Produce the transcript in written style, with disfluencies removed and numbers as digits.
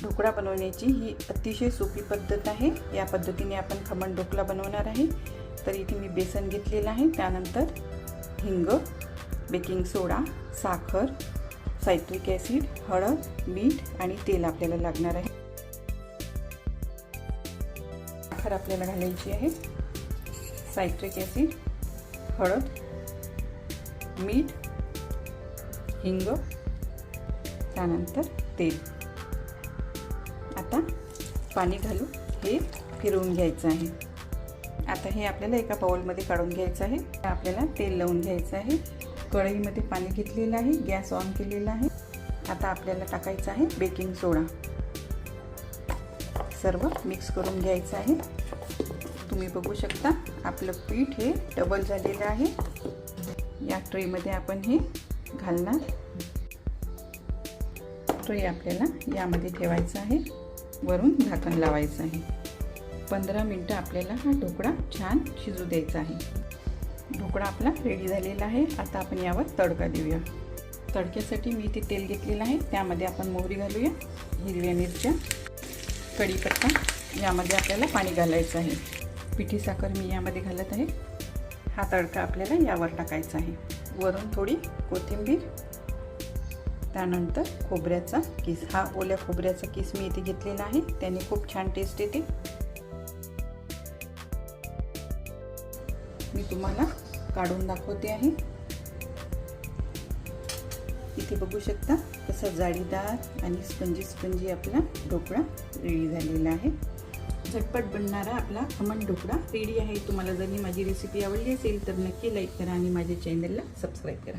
ढोकळा बनवण्याची ही अतिशय सोपी पद्धत आहे। या पद्धतीने आपण खमण ढोकळा बनवणार आहे। तर इथे मी बेसन घेतलेलं आहे, त्यानंतर हिंग, बेकिंग सोडा, साखर, सायट्रिक ॲसिड, हळद, मीठ आणि तेल आपल्याला लागणार आहे। साखर आपल्याला घालायची आहे, सायट्रिक ॲसिड, हळद, मीठ, हिंग, त्यानंतर तेल। आता पाणी घालून हे फिरवून घ्यायचं आहे। आता हे आपल्याला एका बाउलमध्ये काढून घ्यायचं आहे। आपल्याला तेल लावून घ्यायचं आहे। कढईमध्ये पाणी घेतलेलं आहे, गॅस ऑन केलेला आहे। आता आपल्याला टाकायचं आहे बेकिंग सोडा। सर्व मिक्स करून घ्यायचं आहे। तुम्ही बघू शकता आपलं पीठ हे डबल झालेलं आहे। या ट्रेमध्ये आपण हे घालणार। ट्रे आपल्याला यामध्ये ठेवायचं आहे, वरून झाकण लावायचं आहे। 15 मिनिटं आपल्याला हा ढोकळा छान शिजू द्यायचा आहे। ढोकळा आपला रेडी झालेला आहे। आता आपण यावर तडका देऊया। तडक्यासाठी मी इथे तेल घेतलेलं आहे, त्यामध्ये आपण मोहरी घालूया, हिरव्या मिरच्या, कढीपत्ता, यामध्ये आपल्याला पाणी घालायचं आहे। पिठी साखर मी यामध्ये घालत आहे। हा तडका आपल्याला यावर टाकायचा आहे। वरून थोडी कोथिंबीर, त्यानंतर खोबऱ्याचा किस, हा ओल्या खोबऱ्याचा किस मी इथे घेतलेला आहे, त्याने खूप छान टेस्ट येते। मी तुम्हाला काढून दाखवते आहे। इथे बघू शकता कसा जाळीदार आणि स्पंजी आपला ढोकळा रेडी झालेला आहे। झटपट बनणारा आपला खमण ढोकळा रेडी आहे। तुम्हाला जर माझी रेसिपी आवडली असेल तर नक्की लाईक करा आणि माझ्या चॅनलला सबस्क्राईब करा।